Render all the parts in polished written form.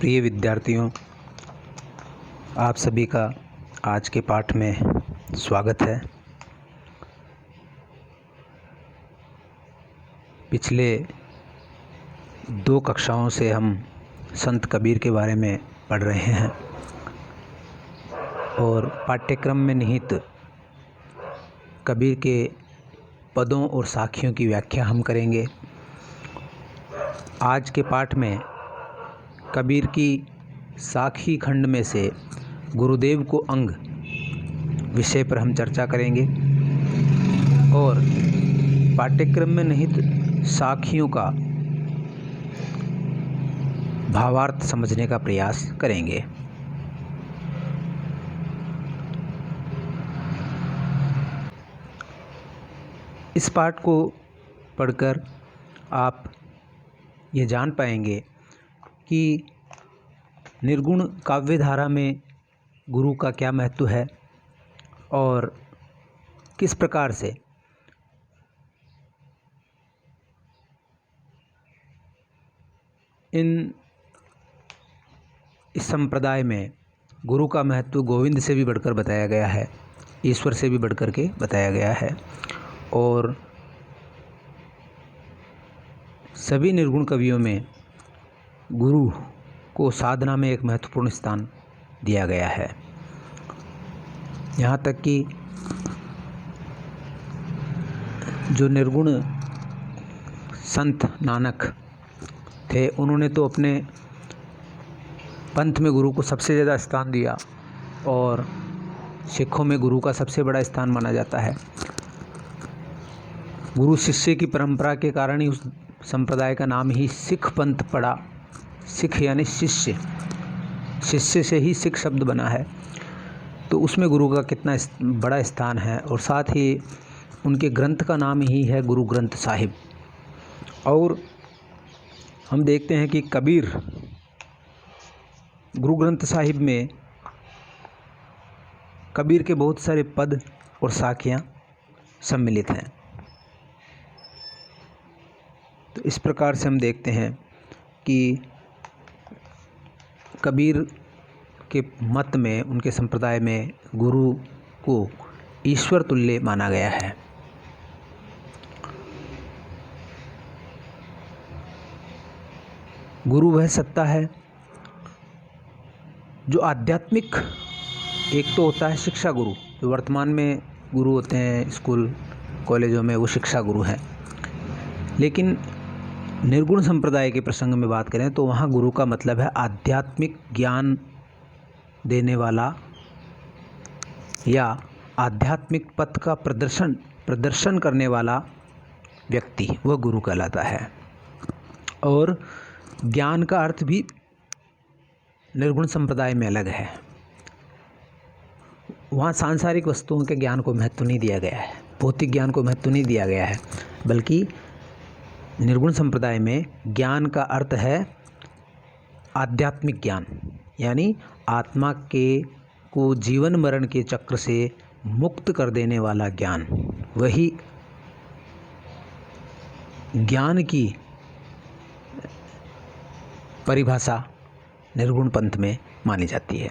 प्रिय विद्यार्थियों, आप सभी का आज के पाठ में स्वागत है। पिछले 2 कक्षाओं से हम संत कबीर के बारे में पढ़ रहे हैं और पाठ्यक्रम में निहित कबीर के पदों और साखियों की व्याख्या हम करेंगे। आज के पाठ में कबीर की साखी खंड में से गुरुदेव को अंग विषय पर हम चर्चा करेंगे और पाठ्यक्रम में निहित साखियों का भावार्थ समझने का प्रयास करेंगे। इस पाठ को पढ़कर आप ये जान पाएंगे कि निर्गुण काव्य धारा में गुरु का क्या महत्व है और किस प्रकार से इस संप्रदाय में गुरु का महत्व गोविंद से भी बढ़कर बताया गया है, ईश्वर से भी बढ़कर के बताया गया है और सभी निर्गुण कवियों में गुरु को साधना में एक महत्वपूर्ण स्थान दिया गया है। यहाँ तक कि जो निर्गुण संत नानक थे, उन्होंने तो अपने पंथ में गुरु को सबसे ज़्यादा स्थान दिया और सिखों में गुरु का सबसे बड़ा स्थान माना जाता है। गुरु शिष्य की परंपरा के कारण ही उस संप्रदाय का नाम ही सिख पंथ पड़ा। सिख यानी शिष्य, शिष्य से ही सिख शब्द बना है, तो उसमें गुरु का कितना बड़ा स्थान है और साथ ही उनके ग्रंथ का नाम ही है गुरु ग्रंथ साहिब। और हम देखते हैं कि कबीर गुरु ग्रंथ साहिब में कबीर के बहुत सारे पद और साखियाँ सम्मिलित हैं। तो इस प्रकार से हम देखते हैं कि कबीर के मत में, उनके संप्रदाय में गुरु को ईश्वर तुल्य माना गया है। गुरु वह सत्ता है जो आध्यात्मिक, एक तो होता है शिक्षा गुरु, जो वर्तमान में गुरु होते हैं स्कूल कॉलेजों में, वो शिक्षा गुरु हैं। लेकिन निर्गुण संप्रदाय के प्रसंग में बात करें तो वहाँ गुरु का मतलब है आध्यात्मिक ज्ञान देने वाला या आध्यात्मिक पथ का प्रदर्शन करने वाला व्यक्ति, वह गुरु कहलाता है। और ज्ञान का अर्थ भी निर्गुण संप्रदाय में अलग है। वहाँ सांसारिक वस्तुओं के ज्ञान को महत्व नहीं दिया गया है, भौतिक ज्ञान को महत्व नहीं दिया गया है, बल्कि निर्गुण संप्रदाय में ज्ञान का अर्थ है आध्यात्मिक ज्ञान, यानी आत्मा को जीवन मरण के चक्र से मुक्त कर देने वाला ज्ञान। वही ज्ञान की परिभाषा निर्गुण पंथ में मानी जाती है।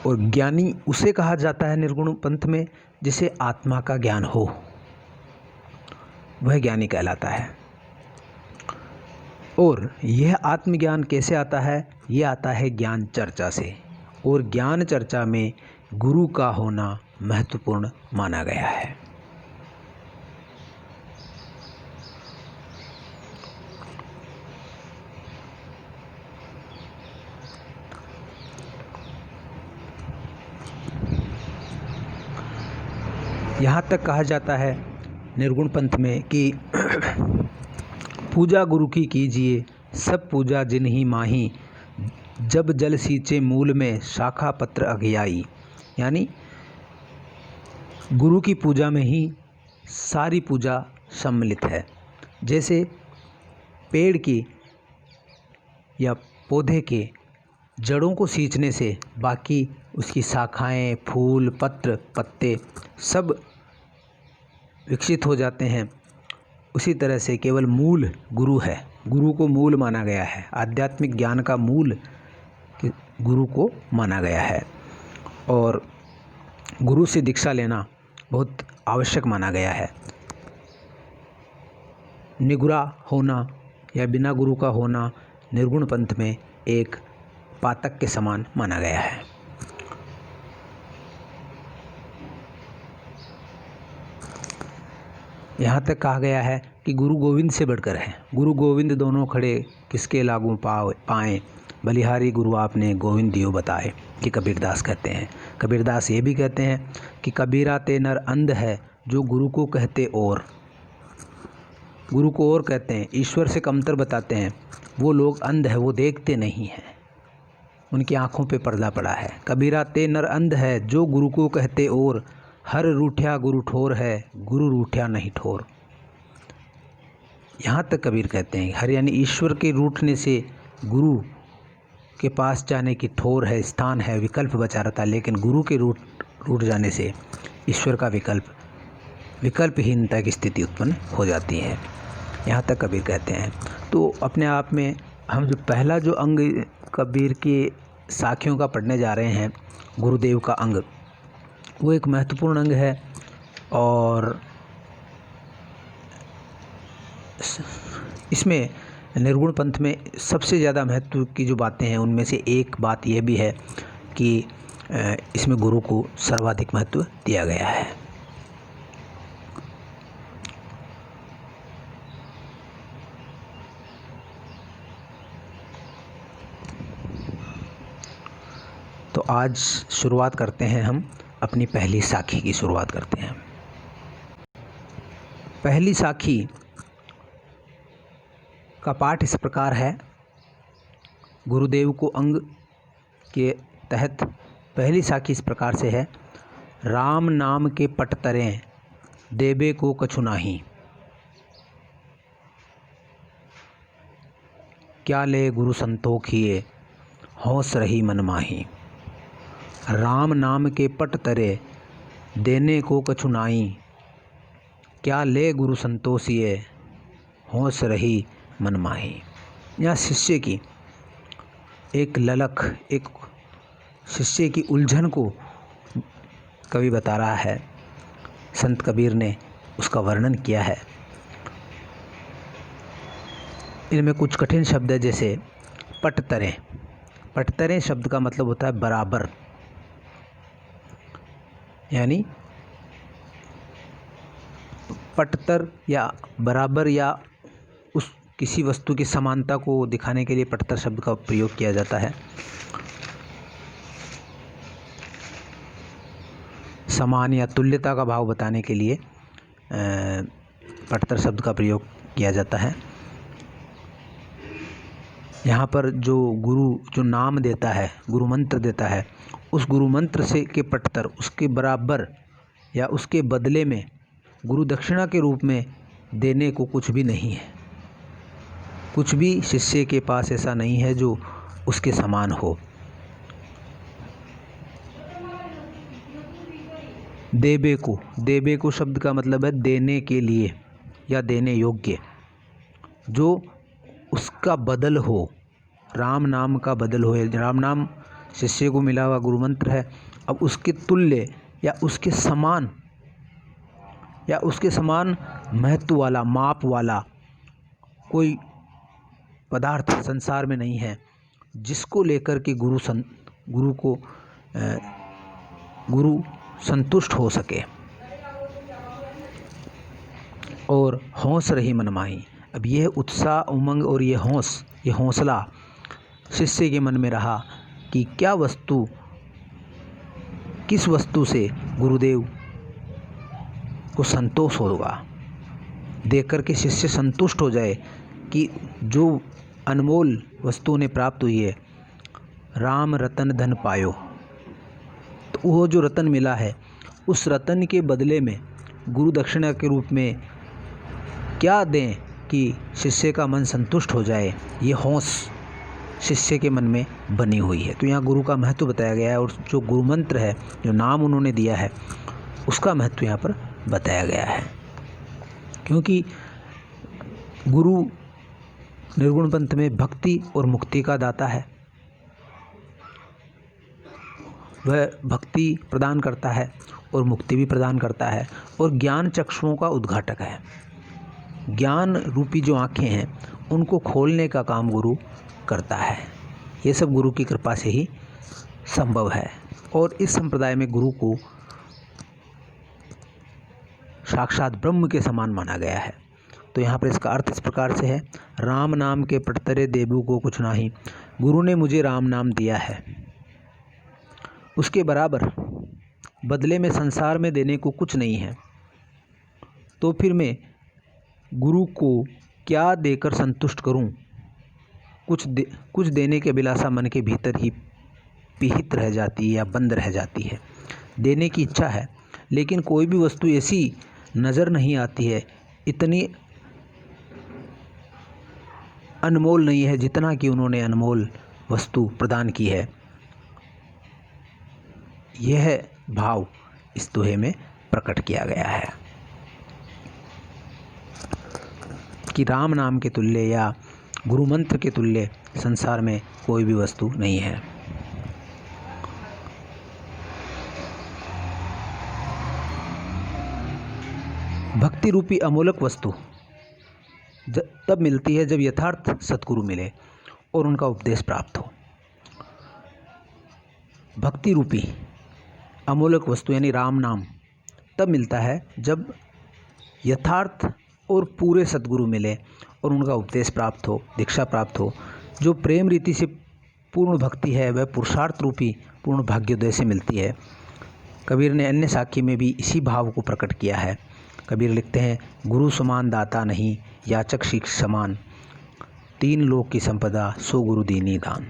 और ज्ञानी उसे कहा जाता है निर्गुण पंथ में जिसे आत्मा का ज्ञान हो, वह ज्ञानी कहलाता है। और यह आत्मज्ञान कैसे आता है? यह आता है ज्ञान चर्चा से, और ज्ञान चर्चा में गुरु का होना महत्वपूर्ण माना गया है। यहाँ तक कहा जाता है निर्गुण पंथ में कि पूजा गुरु की कीजिए, सब पूजा जिन्हीं माही, जब जल सींचे मूल में शाखा पत्र अघियाई। यानी गुरु की पूजा में ही सारी पूजा सम्मिलित है। जैसे पेड़ की या पौधे के जड़ों को सींचने से बाकी उसकी शाखाएं, फूल, पत्र, पत्ते सब विकसित हो जाते हैं, उसी तरह से केवल मूल गुरु है, गुरु को मूल माना गया है, आध्यात्मिक ज्ञान का मूल गुरु को माना गया है और गुरु से दीक्षा लेना बहुत आवश्यक माना गया है। निगुरा होना या बिना गुरु का होना निर्गुण पंथ में एक पातक के समान माना गया है। यहाँ तक कहा गया है कि गुरु गोविंद से बढ़कर है। गुरु गोविंद दोनों खड़े किसके लागू पाएँ, बलिहारी गुरु आपने गोविंद दियो बताए, कि कबीरदास कहते हैं। कबीरदास ये भी कहते हैं कि कबीरा ते नर अंध है जो गुरु को कहते और, गुरु को और कहते हैं, ईश्वर से कमतर बताते हैं। वो लोग अंध है, वो देखते नहीं हैं, उनकी आँखों पे पर्दा पड़ा है। कबीरा ते नर अंध है जो गुरु को कहते और, हर रूठ्या गुरु ठोर है, गुरु रूठ्या नहीं ठोर। यहाँ तक कबीर कहते हैं हर यानी ईश्वर के रूठने से गुरु के पास जाने की ठोर है, स्थान है, विकल्प बचा रहता, लेकिन गुरु के रूठ जाने से ईश्वर का विकल्पहीनता की स्थिति उत्पन्न हो जाती है। यहाँ तक कबीर कहते हैं। तो अपने आप में हम जो पहला जो अंग कबीर के साखियों का पढ़ने जा रहे हैं, गुरुदेव का अंग, वो एक महत्वपूर्ण अंग है और इसमें निर्गुण पंथ में सबसे ज़्यादा महत्व की जो बातें हैं उनमें से एक बात यह भी है कि इसमें गुरु को सर्वाधिक महत्व दिया गया है। तो आज शुरुआत करते हैं, हम अपनी पहली साखी की शुरुआत करते हैं। पहली साखी का पाठ इस प्रकार है। गुरुदेव को अंग के तहत पहली साखी इस प्रकार से है। राम नाम के पट तरें देबे को कछु नाही, क्या ले गुरु संतोखिए हौस रही मन माही। राम नाम के पट तरे देने को कछु नाई, क्या ले गुरु संतोषिए हौस रही मन माही। यहाँ शिष्य की एक ललक, एक शिष्य की उलझन को कवि बता रहा है। संत कबीर ने उसका वर्णन किया है। इनमें कुछ कठिन शब्द है, जैसे पटतरें। पटतरें शब्द का मतलब होता है बराबर, यानी पटतर या बराबर या उस किसी वस्तु की समानता को दिखाने के लिए पटतर शब्द का प्रयोग किया जाता है। समान या तुल्यता का भाव बताने के लिए पटतर शब्द का प्रयोग किया जाता है। यहाँ पर जो गुरु जो नाम देता है, गुरु मंत्र देता है, उस गुरु मंत्र से के पटतर उसके बराबर या उसके बदले में गुरु दक्षिणा के रूप में देने को कुछ भी नहीं है। कुछ भी शिष्य के पास ऐसा नहीं है जो उसके समान हो। देबे को शब्द का मतलब है देने के लिए या देने योग्य, जो उसका बदल हो, राम नाम का बदल हो। राम नाम शिष्य को मिला हुआ गुरु मंत्र है, अब उसके तुल्य या उसके समान महत्व वाला, माप वाला कोई पदार्थ संसार में नहीं है जिसको लेकर के गुरु संतुष्ट हो सके। और हौस रही मनमाही। अब यह उत्साह, उमंग और ये हौसला शिष्य के मन में रहा कि किस वस्तु से गुरुदेव को संतोष होगा, देख कर के शिष्य संतुष्ट हो जाए कि जो अनमोल वस्तु उन्हें प्राप्त हुई है, राम रतन धन पायो। तो वो जो रतन मिला है, उस रतन के बदले में गुरु दक्षिणा के रूप में क्या दें कि शिष्य का मन संतुष्ट हो जाए, ये हौस शिष्य के मन में बनी हुई है। तो यहाँ गुरु का महत्व बताया गया है और जो गुरु मंत्र है, जो नाम उन्होंने दिया है, उसका महत्व यहाँ पर बताया गया है। क्योंकि गुरु निर्गुण पंथ में भक्ति और मुक्ति का दाता है। वह भक्ति प्रदान करता है और मुक्ति भी प्रदान करता है और ज्ञान चक्षुओं का उद्घाटक है। ज्ञान रूपी जो आँखें हैं उनको खोलने का काम गुरु करता है। ये सब गुरु की कृपा से ही संभव है और इस संप्रदाय में गुरु को साक्षात ब्रह्म के समान माना गया है। तो यहाँ पर इसका अर्थ इस प्रकार से है, राम नाम के पटतरे देबू को कुछ नाही, गुरु ने मुझे राम नाम दिया है, उसके बराबर बदले में संसार में देने को कुछ नहीं है। तो फिर मैं गुरु को क्या देकर संतुष्ट करूं? कुछ देने के अभिलाषा मन के भीतर ही पिहित रह जाती है या बंद रह जाती है। देने की इच्छा है लेकिन कोई भी वस्तु ऐसी नज़र नहीं आती है, इतनी अनमोल नहीं है जितना कि उन्होंने अनमोल वस्तु प्रदान की है। यह भाव इस दोहे में प्रकट किया गया है कि राम नाम के तुल्य या गुरु मंत्र के तुल्य संसार में कोई भी वस्तु नहीं है। भक्ति रूपी अमूलक वस्तु तब मिलती है जब यथार्थ सद्गुरु मिले और उनका उपदेश प्राप्त हो। भक्ति रूपी अमूलक वस्तु यानी राम नाम तब मिलता है जब यथार्थ और पूरे सद्गुरु मिले और उनका उपदेश प्राप्त हो, दीक्षा प्राप्त हो। जो प्रेम रीति से पूर्ण भक्ति है वह पुरुषार्थ रूपी पूर्ण भाग्योदय से मिलती है। कबीर ने अन्य साखी में भी इसी भाव को प्रकट किया है। कबीर लिखते हैं, गुरु समान दाता नहीं, याचक शिक्ष समान, तीन लोक की संपदा सो गुरु दीनी दान।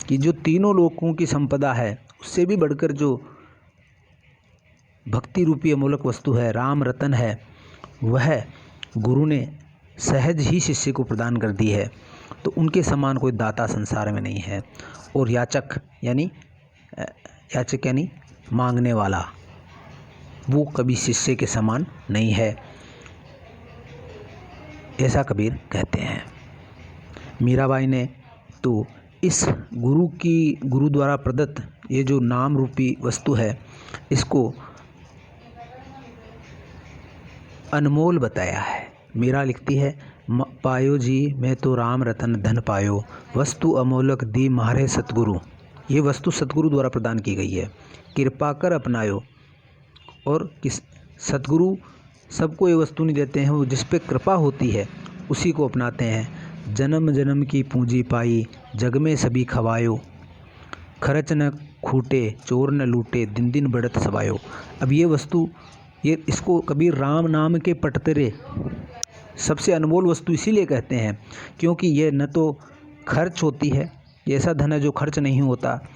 कि जो तीनों लोकों की संपदा है उससे भी बढ़कर जो भक्ति रूपी अमूलक वस्तु है, राम रतन है, वह गुरु ने सहज ही शिष्य को प्रदान कर दी है। तो उनके समान कोई दाता संसार में नहीं है। और याचक यानी मांगने वाला, वो कभी शिष्य के समान नहीं है, ऐसा कबीर कहते हैं। मीराबाई ने तो इस गुरु द्वारा प्रदत्त ये जो नाम रूपी वस्तु है इसको अनमोल बताया है। मीरा लिखती है, पायो जी मैं तो राम रतन धन पायो, वस्तु अमोलक दी मारे सतगुरु। ये वस्तु सतगुरु द्वारा प्रदान की गई है, कृपा कर अपनायो। और किस सतगुरु सबको ये वस्तु नहीं देते हैं, वो जिस पे कृपा होती है उसी को अपनाते हैं। जन्म जन्म की पूंजी पाई, जग में सभी खवायो, खर्च न खूटे चोर न लूटे, दिन दिन बढ़त सवायो। अब ये वस्तु इसको कबीर राम नाम के पटतरे सबसे अनमोल वस्तु इसीलिए कहते हैं क्योंकि ये न तो खर्च होती है, ये ऐसा धन है जो खर्च नहीं होता,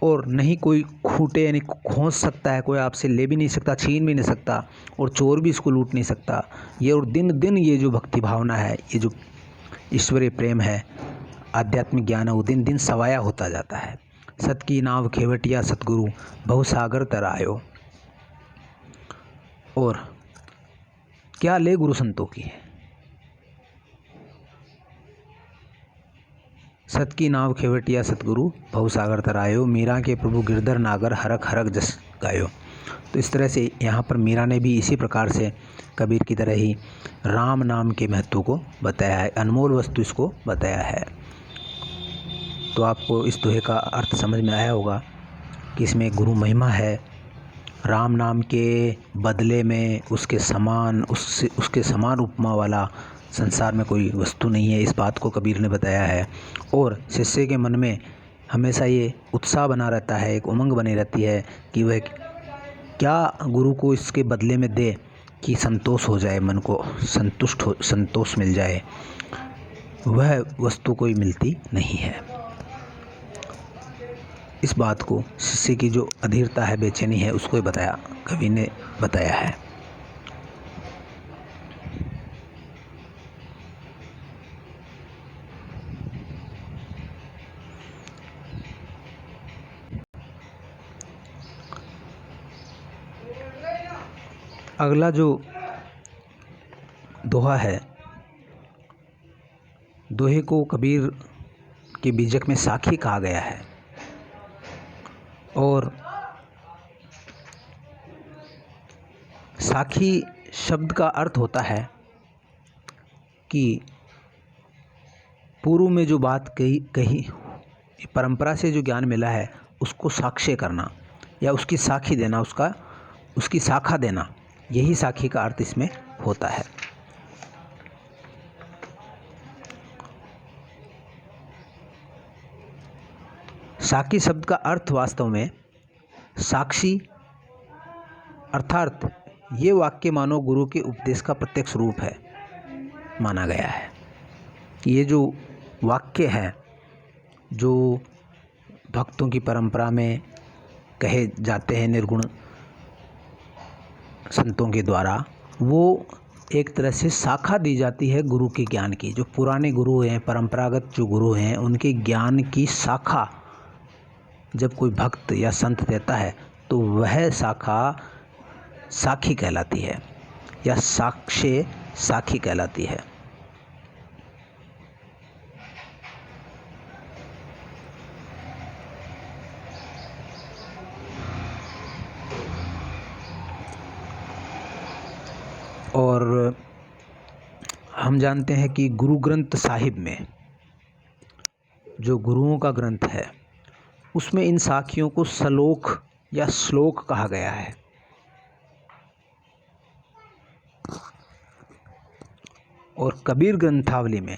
और नहीं कोई खूटे यानी खोस सकता है, कोई आपसे ले भी नहीं सकता, छीन भी नहीं सकता, और चोर भी इसको लूट नहीं सकता। ये और दिन दिन ये जो भक्ति भावना है, ये जो ईश्वरीय प्रेम है, आध्यात्मिक ज्ञान है, वो दिन दिन सवाया होता जाता है। सत की नाव खेवटिया सतगुरु, बहुसागर तरायो। और क्या ले गुरु संतों की, सत की नाव खेवटिया सतगुरु, बहुसागर तरायो, मीरा के प्रभु गिरधर नागर, हरक हरक जस गायो। तो इस तरह से यहाँ पर मीरा ने भी इसी प्रकार से कबीर की तरह ही राम नाम के महत्व को बताया है, अनमोल वस्तु इसको बताया है। तो आपको इस दोहे का अर्थ समझ में आया होगा कि इसमें गुरु महिमा है। राम नाम के बदले में उसके समान उपमा वाला संसार में कोई वस्तु नहीं है, इस बात को कबीर ने बताया है। और शिष्य के मन में हमेशा ये उत्साह बना रहता है, एक उमंग बनी रहती है कि वह क्या गुरु को इसके बदले में दे कि संतोष हो जाए, मन को संतोष मिल जाए। वह वस्तु कोई मिलती नहीं है। इस बात को शिष्य की जो अधीरता है, बेचैनी है, उसको बताया, कवि ने बताया है। अगला जो दोहा है, दोहे को कबीर के बीजक में साखी कहा गया है। और साखी शब्द का अर्थ होता है कि पूर्व में जो बात कही परंपरा से जो ज्ञान मिला है उसको साक्ष्य करना या उसकी साखी देना, उसकी शाखा देना, यही साखी का अर्थ इसमें होता है। साखी शब्द का अर्थ वास्तव में साक्षी अर्थात ये वाक्य मानो गुरु के उपदेश का प्रत्यक्ष रूप है माना गया है। ये जो वाक्य हैं जो भक्तों की परंपरा में कहे जाते हैं निर्गुण संतों के द्वारा, वो एक तरह से शाखा दी जाती है गुरु के ज्ञान की। जो पुराने गुरु हैं, परंपरागत जो गुरु हैं, उनके ज्ञान की शाखा जब कोई भक्त या संत देता है तो वह शाखा साखी कहलाती है या साक्ष्य साखी कहलाती है। और हम जानते हैं कि गुरु ग्रंथ साहिब में, जो गुरुओं का ग्रंथ है, उसमें इन साखियों को सलोक या श्लोक कहा गया है। और कबीर ग्रंथावली में,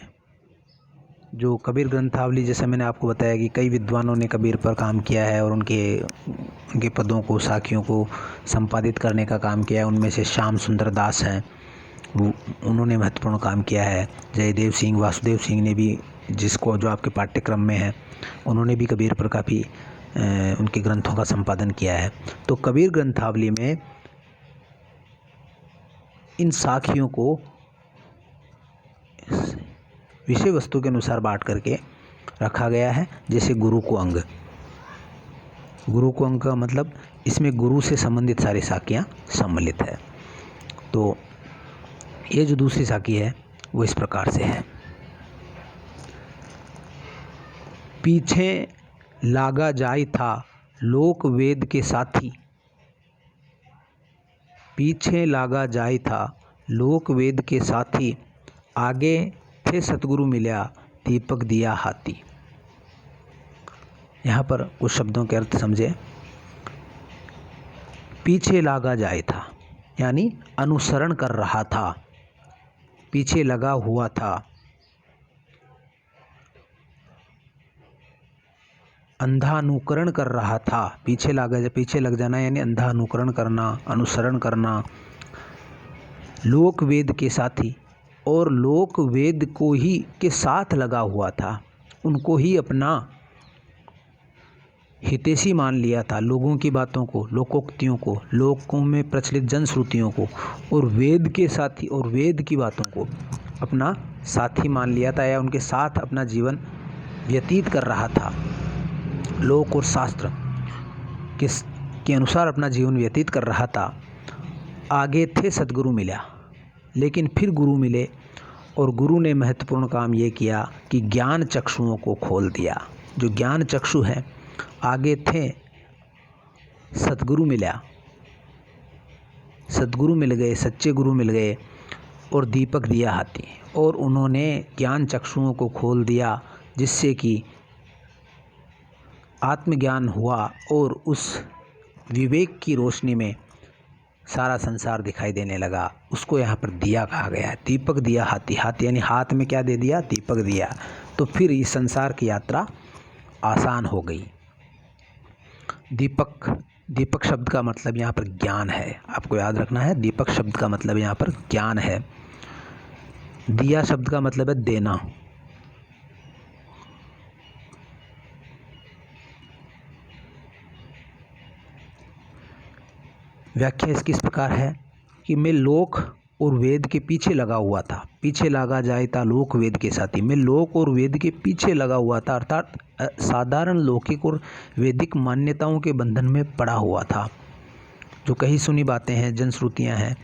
जो कबीर ग्रंथावली, जैसे मैंने आपको बताया कि कई विद्वानों ने कबीर पर काम किया है और उनके पदों को, साखियों को संपादित करने का काम किया है। उनमें से श्याम सुंदर दास हैं, उन्होंने महत्वपूर्ण काम किया है। जयदेव सिंह, वासुदेव सिंह ने भी, जिसको जो आपके पाठ्यक्रम में है, उन्होंने भी कबीर पर काफ़ी उनके ग्रंथों का संपादन किया है। तो कबीर ग्रंथावली में इन साखियों को विषय वस्तु के अनुसार बांट करके रखा गया है। जैसे गुरु को अंग, गुरु को अंग का मतलब इसमें गुरु से संबंधित सारी साखियाँ सम्मिलित है। तो ये जो दूसरी साखी है वो इस प्रकार से है। पीछे लागा जाय था लोक वेद के साथी, पीछे लागा जाय था लोक वेद के साथी, आगे थे सतगुरु मिल्या दीपक दिया हाथी। यहाँ पर कुछ शब्दों के अर्थ समझे। पीछे लागा जाय था यानी अनुसरण कर रहा था, पीछे लगा हुआ था। अंधा अनुकरण कर रहा था, पीछे लग जाना यानी अंधा अनुकरण करना, अनुसरण करना। लोक वेद के साथी, और लोक वेद को ही के साथ लगा हुआ था, उनको ही अपना हितैषी मान लिया था। लोगों की बातों को, लोकोक्तियों को, लोकों में प्रचलित जनश्रुतियों को और वेद के साथी और वेद की बातों को अपना साथी मान लिया था या उनके साथ अपना जीवन व्यतीत कर रहा था। लोक और शास्त्र के अनुसार अपना जीवन व्यतीत कर रहा था। आगे थे सद्गुरु मिला, लेकिन फिर गुरु मिले और गुरु ने महत्वपूर्ण काम ये किया कि ज्ञान चक्षुओं को खोल दिया। जो ज्ञान चक्षु है, आगे थे सद्गुरु मिला, सद्गुरु मिल गए, सच्चे गुरु मिल गए और दीपक दिया हाथी, और उन्होंने ज्ञान चक्षुओं को खोल दिया जिससे कि आत्मज्ञान हुआ और उस विवेक की रोशनी में सारा संसार दिखाई देने लगा। उसको यहाँ पर दिया कहा गया है। दीपक दिया हाथी, हाथ यानी हाथ में क्या दे दिया? दीपक दिया। तो फिर इस संसार की यात्रा आसान हो गई। दीपक शब्द का मतलब यहाँ पर ज्ञान है, आपको याद रखना है। दीपक शब्द का मतलब यहाँ पर ज्ञान है। दिया शब्द का मतलब है देना। व्याख्या इसकी इस प्रकार है कि मैं लोक और वेद के पीछे लगा हुआ था। पीछे लगा जाए था लोक वेद के साथी। मैं लोक और वेद के पीछे लगा हुआ था, अर्थात साधारण लौकिक और वैदिक मान्यताओं के बंधन में पड़ा हुआ था। जो कही सुनी बातें हैं, जनश्रुतियाँ हैं,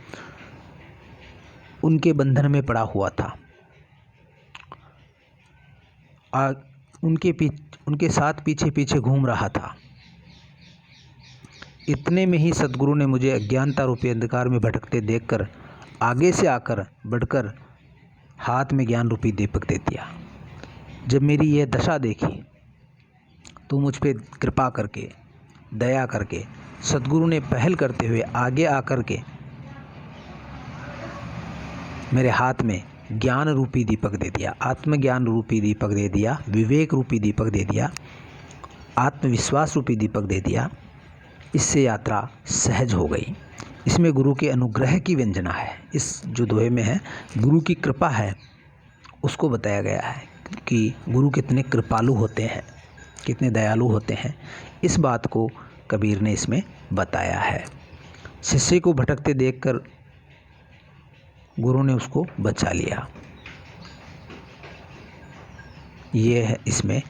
उनके बंधन में पड़ा हुआ था। उनके साथ पीछे पीछे घूम रहा था। इतने में ही सद्गुरु ने मुझे अज्ञानता रूपी अंधकार में भटकते देखकर आगे से आकर बढ़कर हाथ में ज्ञान रूपी दीपक दे दिया। जब मेरी यह दशा देखी तो मुझ पे कृपा करके, दया करके सद्गुरु ने पहल करते हुए आगे आकर के मेरे हाथ में ज्ञान रूपी दीपक दे दिया, आत्मज्ञान रूपी दीपक दे दिया, विवेक रूपी दीपक दे दिया, आत्मविश्वास रूपी दीपक दे दिया। इससे यात्रा सहज हो गई। इसमें गुरु के अनुग्रह की व्यंजना है। इस जो दोहे में है गुरु की कृपा है, उसको बताया गया है कि गुरु कितने कृपालु होते हैं, कितने दयालु होते हैं। इस बात को कबीर ने इसमें बताया है। शिष्य को भटकते देखकर गुरु ने उसको बचा लिया, ये है इसमें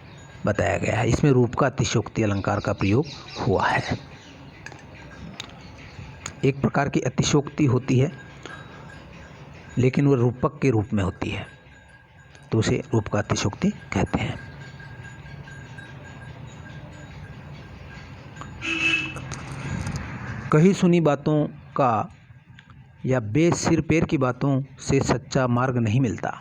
बताया गया है। इसमें रूप का अतिशयोक्ति अलंकार का प्रयोग हुआ है। एक प्रकार की अतिशयोक्ति होती है, लेकिन वह रूपक के रूप में होती है, तो उसे रूप का अतिशयोक्ति कहते हैं। कही सुनी बातों का या बेसिर पैर की बातों से सच्चा मार्ग नहीं मिलता।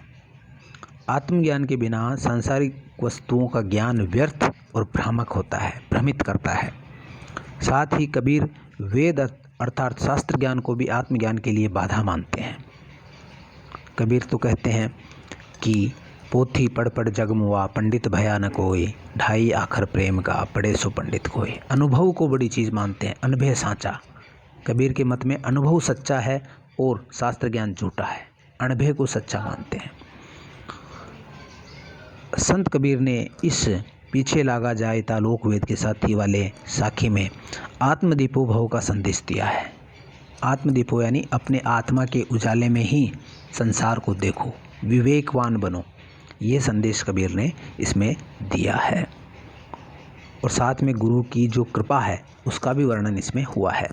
आत्मज्ञान के बिना सांसारिक वस्तुओं का ज्ञान व्यर्थ और भ्रामक होता है, भ्रमित करता है। साथ ही कबीर वेद अर्थात शास्त्र ज्ञान को भी आत्मज्ञान के लिए बाधा मानते हैं। कबीर तो कहते हैं कि पोथी पढ़ पढ़ जग मुआ, पंडित भया न कोई, ढाई आखर प्रेम का, पढ़े सो पंडित कोई। अनुभव को बड़ी चीज़ मानते हैं, अनुभव साँचा। कबीर के मत में अनुभव सच्चा है और शास्त्र ज्ञान झूठा है, अनुभव को सच्चा मानते हैं। संत कबीर ने इस पीछे लागा जाए तालोक वेद के साथी वाले साखी में आत्मदीपो भव का संदेश दिया है। आत्मदीपो यानी अपने आत्मा के उजाले में ही संसार को देखो, विवेकवान बनो, ये संदेश कबीर ने इसमें दिया है। और साथ में गुरु की जो कृपा है उसका भी वर्णन इसमें हुआ है।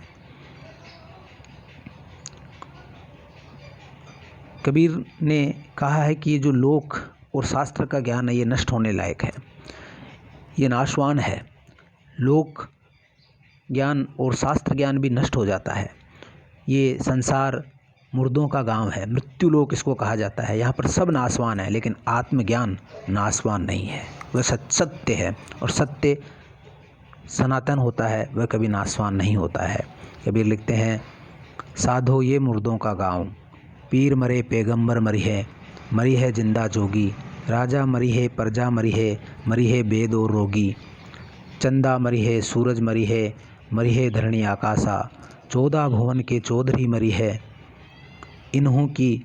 कबीर ने कहा है कि ये जो लोक और शास्त्र का ज्ञान है ये नष्ट होने लायक है, ये नाशवान है। लोक ज्ञान और शास्त्र ज्ञान भी नष्ट हो जाता है। ये संसार मुर्दों का गांव है, मृत्यु लोक इसको कहा जाता है। यहाँ पर सब नाशवान है, लेकिन आत्मज्ञान नाशवान नहीं है, वह सत्य है। और सत्य सनातन होता है, वह कभी नाशवान नहीं होता है। कबीर लिखते हैं, साधो ये मुर्दों का गांव, पीर मरे पैगंबर मरी है जिंदा जोगी, राजा मरी है प्रजा मरी है वेद और रोगी, चंदा मरी है सूरज मरी है धरणी आकाशा, 14 भुवन के चौधरी मरी है इन्हों की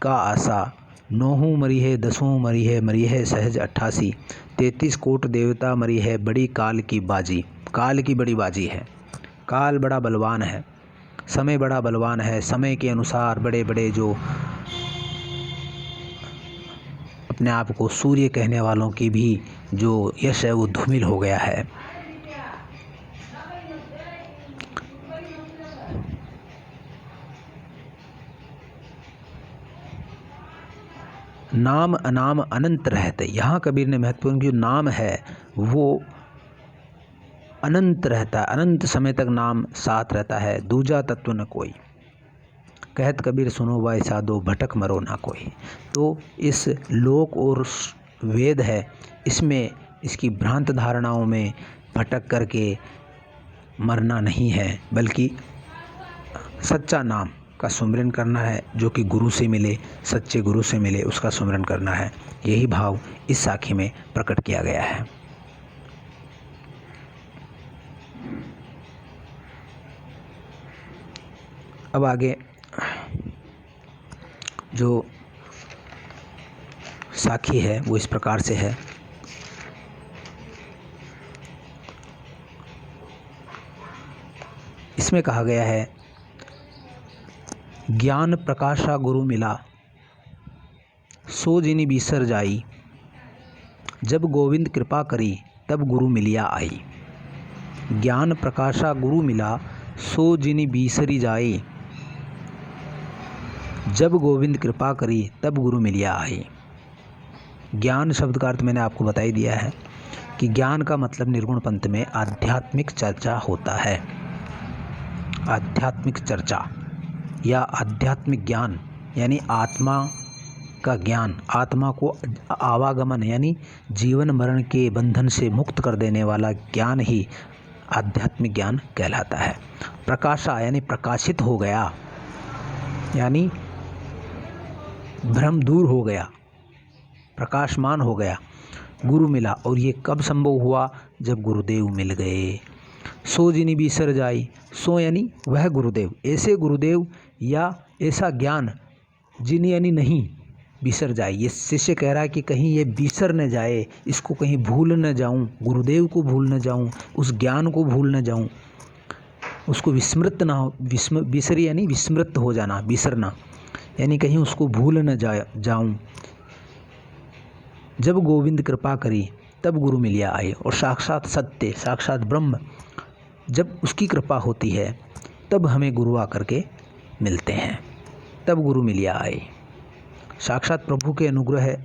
का आशा, 9 मरी है 10 मरी है सहज 88, 33 कोट देवता मरी है बड़ी काल की बाजी। काल की बड़ी बाजी है, काल बड़ा बलवान है, समय बड़ा बलवान है। समय के अनुसार बड़े बड़े जो अपने आप को सूर्य कहने वालों की भी जो यश है वो धूमिल हो गया है। नाम अनाम अनंत रहते, यहाँ कबीर ने महत्वपूर्ण जो नाम है वो अनंत रहता है, अनंत समय तक नाम साथ रहता है। दूजा तत्व न कोई, कहत कबीर सुनो भाई साधो, भटक मरो ना कोई। तो इस लोक और वेद है, इसमें इसकी भ्रांत धारणाओं में भटक करके मरना नहीं है, बल्कि सच्चा नाम का सुमिरन करना है, जो कि गुरु से मिले, सच्चे गुरु से मिले, उसका सुमिरन करना है। यही भाव इस साखी में प्रकट किया गया है। अब आगे जो साखी है वो इस प्रकार से है। इसमें कहा गया है, ज्ञान प्रकाशा गुरु मिला, सो जिनी बीसर जाई, जब गोविंद कृपा करी तब गुरु मिलिया आई। ज्ञान प्रकाशा गुरु मिला, सो जिनी बीसरी जाई, जब गोविंद कृपा करी तब गुरु मिलिया आई। ज्ञान शब्द का अर्थ मैंने आपको बता ही दिया है कि ज्ञान का मतलब निर्गुण पंथ में आध्यात्मिक चर्चा होता है। आध्यात्मिक चर्चा या आध्यात्मिक ज्ञान यानी आत्मा का ज्ञान, आत्मा को आवागमन यानी जीवन मरण के बंधन से मुक्त कर देने वाला ज्ञान ही आध्यात्मिक ज्ञान कहलाता है। प्रकाशा यानी प्रकाशित हो गया, यानी भ्रम दूर हो गया, प्रकाशमान हो गया, गुरु मिला। और ये कब संभव हुआ? जब गुरुदेव मिल गए। सो जिनी बिसर जाई, सो यानी वह गुरुदेव, ऐसे गुरुदेव या ऐसा ज्ञान जिन यानी नहीं बिसर जाए। ये शिष्य कह रहा है कि कहीं ये बिसर न जाए, इसको कहीं भूल न जाऊं, गुरुदेव को भूल न जाऊं, उस ज्ञान को भूल न जाऊं, उसको विस्मृत ना हो। बिसर यानी विस्मृत हो जाना, बिसरना यानी कहीं उसको भूल न जाऊं। जब गोविंद कृपा करी तब गुरु मिलिया आए। और साक्षात सत्य, साक्षात ब्रह्म जब उसकी कृपा होती है तब हमें गुरु आकर के मिलते हैं, तब गुरु मिलिया आए। साक्षात प्रभु के अनुग्रह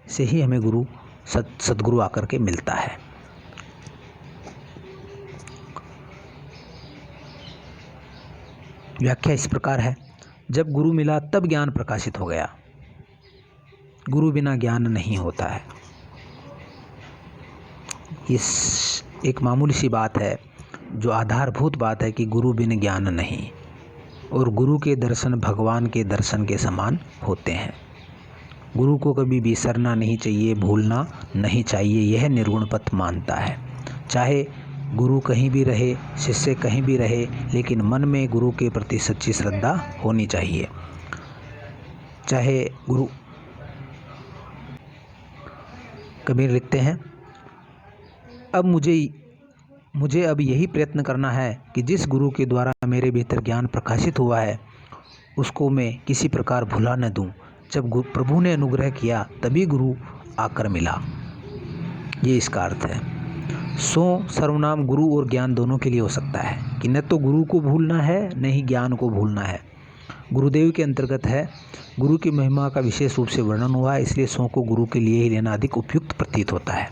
से ही हमें गुरु सद्गुरु आकर के मिलता है। व्याख्या इस प्रकार है, जब गुरु मिला तब ज्ञान प्रकाशित हो गया। गुरु बिना ज्ञान नहीं होता है। इस एक मामूली सी बात है जो आधारभूत बात है कि गुरु बिन ज्ञान नहीं, और गुरु के दर्शन भगवान के दर्शन के समान होते हैं। गुरु को कभी बिसरना नहीं चाहिए, भूलना नहीं चाहिए, यह निर्गुण पथ मानता है। चाहे गुरु कहीं भी रहे, शिष्य कहीं भी रहे, लेकिन मन में गुरु के प्रति सच्ची श्रद्धा होनी चाहिए। चाहे गुरु कबीर लिखते हैं, अब मुझे अब यही प्रयत्न करना है कि जिस गुरु के द्वारा मेरे भीतर ज्ञान प्रकाशित हुआ है उसको मैं किसी प्रकार भुला न दूं। जब प्रभु ने अनुग्रह किया तभी गुरु आकर मिला, ये इसका अर्थ है। सो सर्वनाम गुरु और ज्ञान दोनों के लिए हो सकता है कि न तो गुरु को भूलना है न ही ज्ञान को भूलना है। गुरुदेव के अंतर्गत है। गुरु की महिमा का विशेष रूप से वर्णन हुआ है, इसलिए सो को गुरु के लिए ही लेना अधिक उपयुक्त प्रतीत होता है।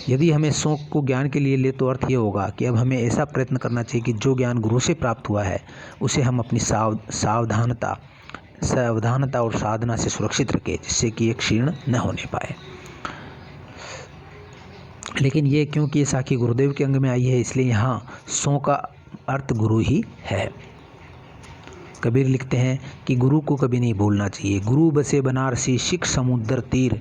यदि हमें सो को ज्ञान के लिए ले तो अर्थ ये होगा कि अब हमें ऐसा प्रयत्न करना चाहिए कि जो ज्ञान गुरु से प्राप्त हुआ है उसे हम अपनी सावधानता और साधना से सुरक्षित रखें, जिससे कि ये क्षीण न होने पाए। लेकिन ये क्योंकि ये साखी गुरुदेव के अंग में आई है, इसलिए यहाँ सो का अर्थ गुरु ही है। कबीर लिखते हैं कि गुरु को कभी नहीं भूलना चाहिए। गुरु बसे बनारसी शिख समुद्र तीर,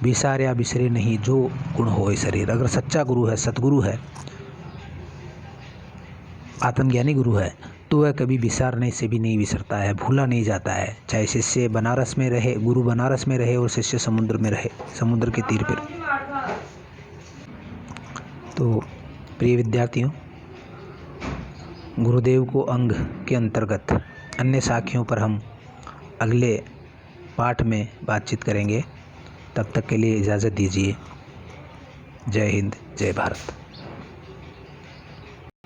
बिसार्या बिसरे नहीं जो गुण होए शरीर। अगर सच्चा गुरु है, सतगुरु है, आत्मज्ञानी गुरु है, तो वह कभी बिसारने से भी नहीं बिसरता है, भूला नहीं जाता है। चाहे शिष्य बनारस में रहे, गुरु बनारस में रहे और शिष्य समुद्र में रहे, समुद्र के तीर पर। तो प्रिय विद्यार्थियों, गुरुदेव को अंग के अंतर्गत अन्य साखियों पर हम अगले पाठ में बातचीत करेंगे। तब तक के लिए इजाज़त दीजिए। जय हिंद, जय भारत।